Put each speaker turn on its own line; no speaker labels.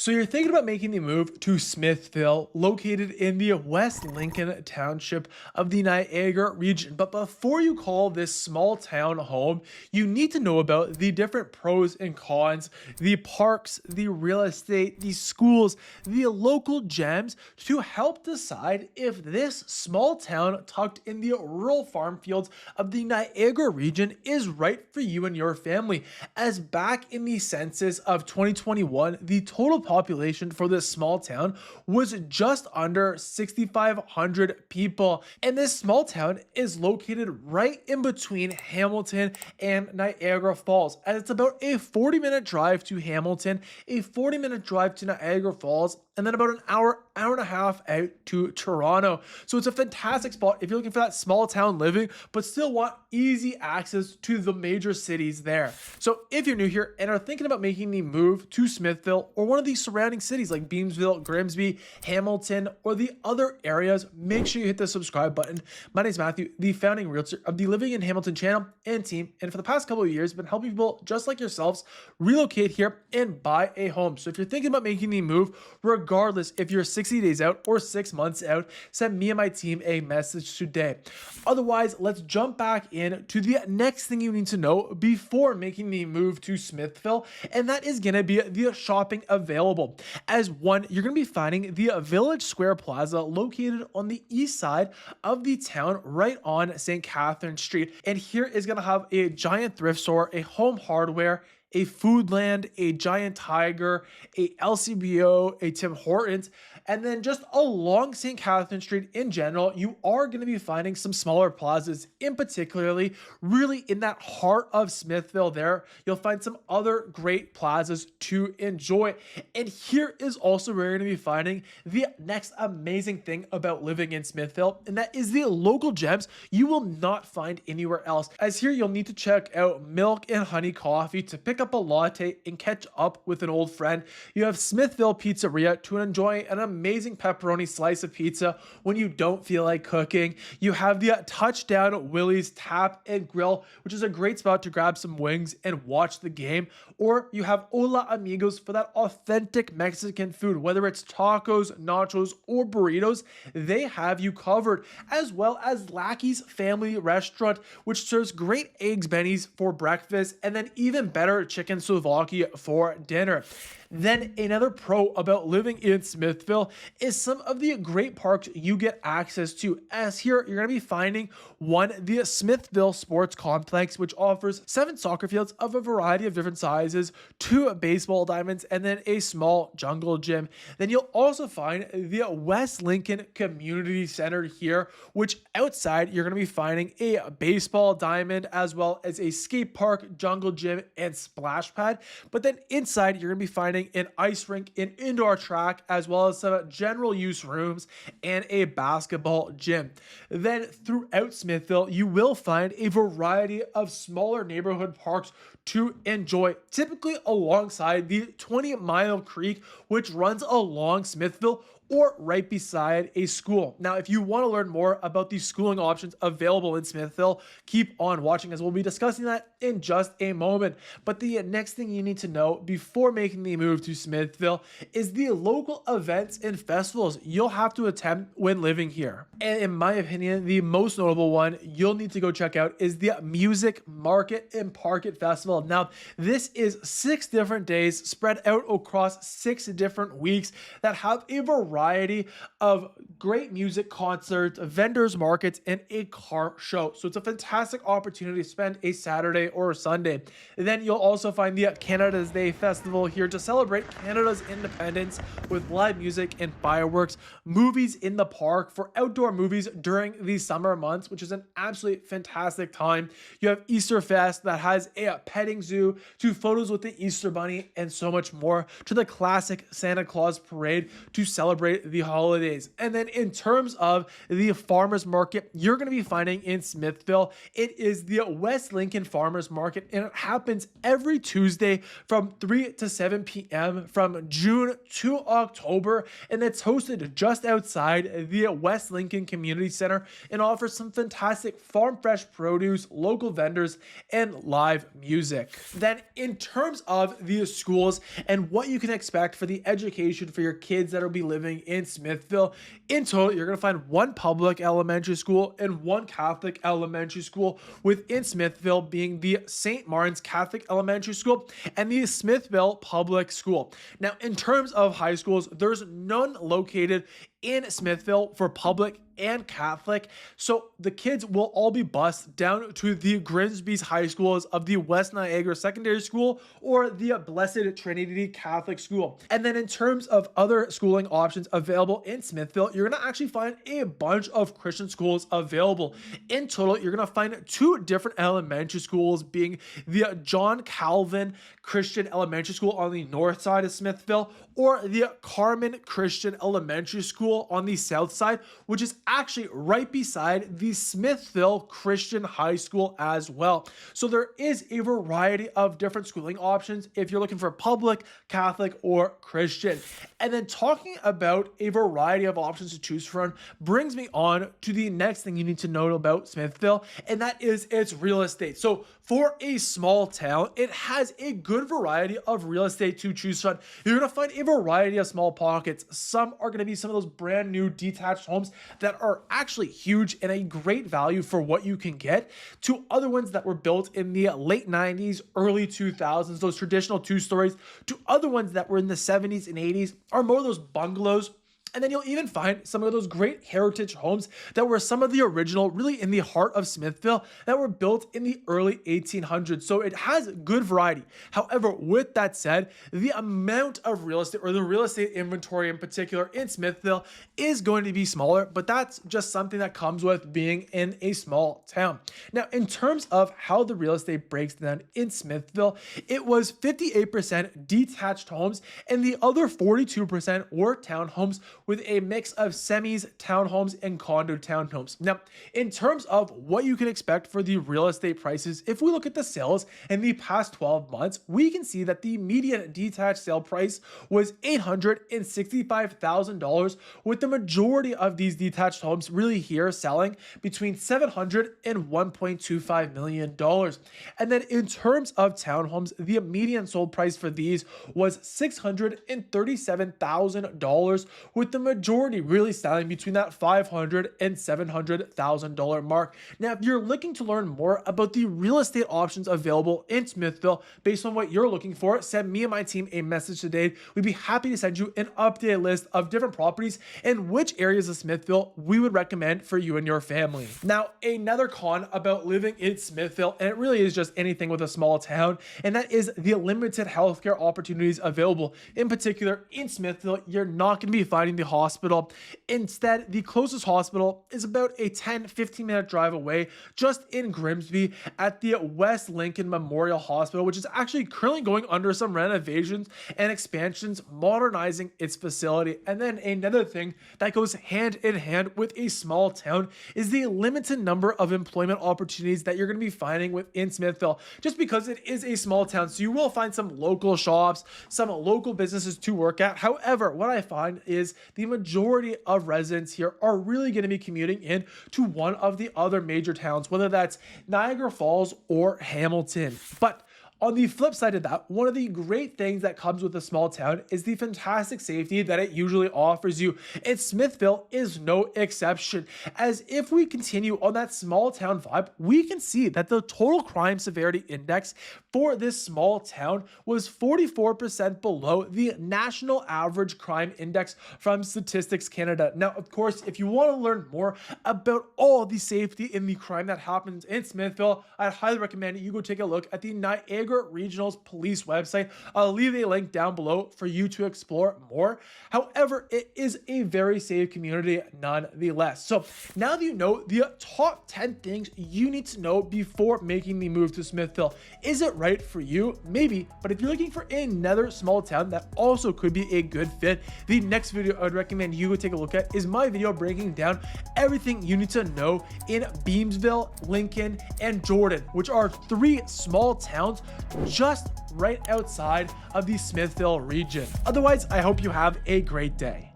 So you're thinking about making the move to Smithville, located in the West Lincoln Township of the Niagara region. But before you call this small town home, you need to know about the different pros and cons, the parks, the real estate, the schools, the local gems to help decide if this small town tucked in the rural farm fields of the Niagara region is right for you and your family. As back in the census of 2021, the total population for this small town was just under 6,500 people. And this small town is located right in between Hamilton and Niagara Falls. And it's about a 40-minute drive to Hamilton, a 40-minute drive to Niagara Falls, and then about an hour and a half out to Toronto. So it's a fantastic spot if you're looking for that small town living, but still want easy access to the major cities there. So if you're new here and are thinking about making the move to Smithville or one of these surrounding cities like Beamsville, Grimsby, Hamilton, or the other areas, make sure you hit the subscribe button. My name is Matthew, the founding realtor of the Living in Hamilton channel and team. And for the past couple of years, I've been helping people just like yourselves relocate here and buy a home. So if you're thinking about making the move, regardless if you're 60 days out or 6 months out, send me and my team a message today. Otherwise, let's jump back in to the next thing you need to know before making the move to Smithville, and that is going to be the shopping available. As one, you're going to be finding the Village Square Plaza located on the east side of the town, right on St. Catherine Street. And here is going to have a giant thrift store, a home hardware, a Foodland, a Giant Tiger, a LCBO, a Tim Hortons, and then just along St. Catherine Street in general, you are going to be finding some smaller plazas, in particularly really in that heart of Smithville there. You'll find some other great plazas to enjoy. And here is also where you're going to be finding the next amazing thing about living in Smithville, and that is the local gems you will not find anywhere else. As here, you'll need to check out Milk and Honey Coffee to pick up a latte and catch up with an old friend. You have Smithville Pizzeria to enjoy an amazing pepperoni slice of pizza when you don't feel like cooking. You have the Touchdown Willie's Tap and Grill, which is a great spot to grab some wings and watch the game. Or you have Hola Amigos for that authentic Mexican food, whether it's tacos, nachos, or burritos, they have you covered. As well as Lackey's Family Restaurant, which serves great eggs bennies for breakfast, and then even better chicken souvlaki for dinner. Then another pro about living in Smithville is some of the great parks you get access to. As here, you're going to be finding one, the Smithville Sports Complex, which offers 7 soccer fields of a variety of different sizes, 2 baseball diamonds, and then a small jungle gym. Then you'll also find the West Lincoln Community Center here, which outside you're going to be finding a baseball diamond as well as a skate park, jungle gym, and splash pad. But then inside you're going to be finding an ice rink, an indoor track, as well as some general use rooms and a basketball gym. Then throughout Smithville, you will find a variety of smaller neighborhood parks to enjoy, typically alongside the 20-mile creek, which runs along Smithville or right beside a school. Now, if you want to learn more about the schooling options available in Smithville, keep on watching as we'll be discussing that in just a moment. But the next thing you need to know before making the move to Smithville is the local events and festivals you'll have to attend when living here. And in my opinion, the most notable one you'll need to go check out is the Music Market and Parket Festival. Now, this is 6 different days spread out across 6 different weeks that have a variety of great music concerts, vendors markets, and a car show. So it's a fantastic opportunity to spend a Saturday or a Sunday. And then you'll also find the Canada's Day Festival here to celebrate Canada's independence with live music and fireworks, movies in the park for outdoor movies during the summer months, which is an absolutely fantastic time. You have Easter Fest that has a petting zoo, to photos with the Easter Bunny, and so much more, to the classic Santa Claus parade to celebrate celebrate the holidays. And then in terms of the farmers market, you're going to be finding in Smithville, it is the West Lincoln Farmers Market, and it happens every Tuesday from 3 to 7 p.m. from June to October, and it's hosted just outside the West Lincoln Community Center and offers some fantastic farm fresh produce, local vendors, and live music. Then in terms of the schools and what you can expect for the education for your kids that will be living in Smithville, in total, you're going to find one public elementary school and one Catholic elementary school within Smithville, being the St. Martin's Catholic Elementary School and the Smithville Public School. Now, in terms of high schools, there's none located in Smithville for public and Catholic, so the kids will all be bused down to the Grimsby's high schools of the West Niagara Secondary School or the Blessed Trinity Catholic School. And then in terms of other schooling options available in Smithville, you're going to actually find a bunch of Christian schools available. In total, you're going to find two different elementary schools, being the John Calvin Christian Elementary School on the north side of Smithville, or the Carmen Christian Elementary School on the south side, which is actually right beside the Smithville Christian High School as well. So there is a variety of different schooling options if you're looking for public, Catholic, or Christian. And then talking about a variety of options to choose from brings me on to the next thing you need to know about Smithville, and that is its real estate. So for a small town, it has a good variety of real estate to choose from. You're going to find a variety of small pockets. Some are going to be some of those brand new detached homes that are actually huge and a great value for what you can get, to other ones that were built in the late 90s, early 2000s, those traditional 2 stories, to other ones that were in the 70s and 80s, are more of those bungalows. And then you'll even find some of those great heritage homes that were some of the original, really in the heart of Smithville, that were built in the early 1800s. So it has good variety. However, with that said, the amount of real estate, or the real estate inventory in particular in Smithville, is going to be smaller, but that's just something that comes with being in a small town. Now, in terms of how the real estate breaks down in Smithville, it was 58% detached homes, and the other 42% were townhomes, with a mix of semis, townhomes, and condo townhomes. Now, in terms of what you can expect for the real estate prices, if we look at the sales in the past 12 months, we can see that the median detached sale price was $865,000, with the majority of these detached homes really here selling between $700,000 and $1.25 million. And then in terms of townhomes, the median sold price for these was $637,000, with the majority really selling between that $500,000 and $700,000 mark. Now, if you're looking to learn more about the real estate options available in Smithville based on what you're looking for, send me and my team a message today. We'd be happy to send you an updated list of different properties and which areas of Smithville we would recommend for you and your family. Now, another con about living in Smithville, and it really is just anything with a small town, and that is the limited healthcare opportunities available. In particular, in Smithville, you're not going to be finding the hospital. Instead, the closest hospital is about a 10-15 minute drive away, just in Grimsby, at the West Lincoln Memorial Hospital, which is actually currently going under some renovations and expansions, modernizing its facility. And then another thing that goes hand in hand with a small town is the limited number of employment opportunities that you're going to be finding within Smithville, just because it is a small town. So you will find some local shops, some local businesses to work at. However, what I find is the majority of residents here are really going to be commuting in to one of the other major towns, whether that's Niagara Falls or Hamilton. But on the flip side of that, one of the great things that comes with a small town is the fantastic safety that it usually offers you. And Smithville is no exception. As if we continue on that small town vibe, we can see that the total crime severity index for this small town was 44% below the national average crime index from Statistics Canada. Now, of course, if you want to learn more about all the safety and the crime that happens in Smithville, I'd highly recommend you go take a look at the Niagara Niagara Regional's police website. I'll leave a link down below for you to explore more. However, it is a very safe community nonetheless. So now that you know the top 10 things you need to know before making the move to Smithville, is it right for you? Maybe, but if you're looking for another small town that also could be a good fit, the next video I would recommend you go take a look at is my video breaking down everything you need to know in Beamsville, Lincoln, and Jordan, which are 3 small towns just right outside of the Smithville region. Otherwise, I hope you have a great day.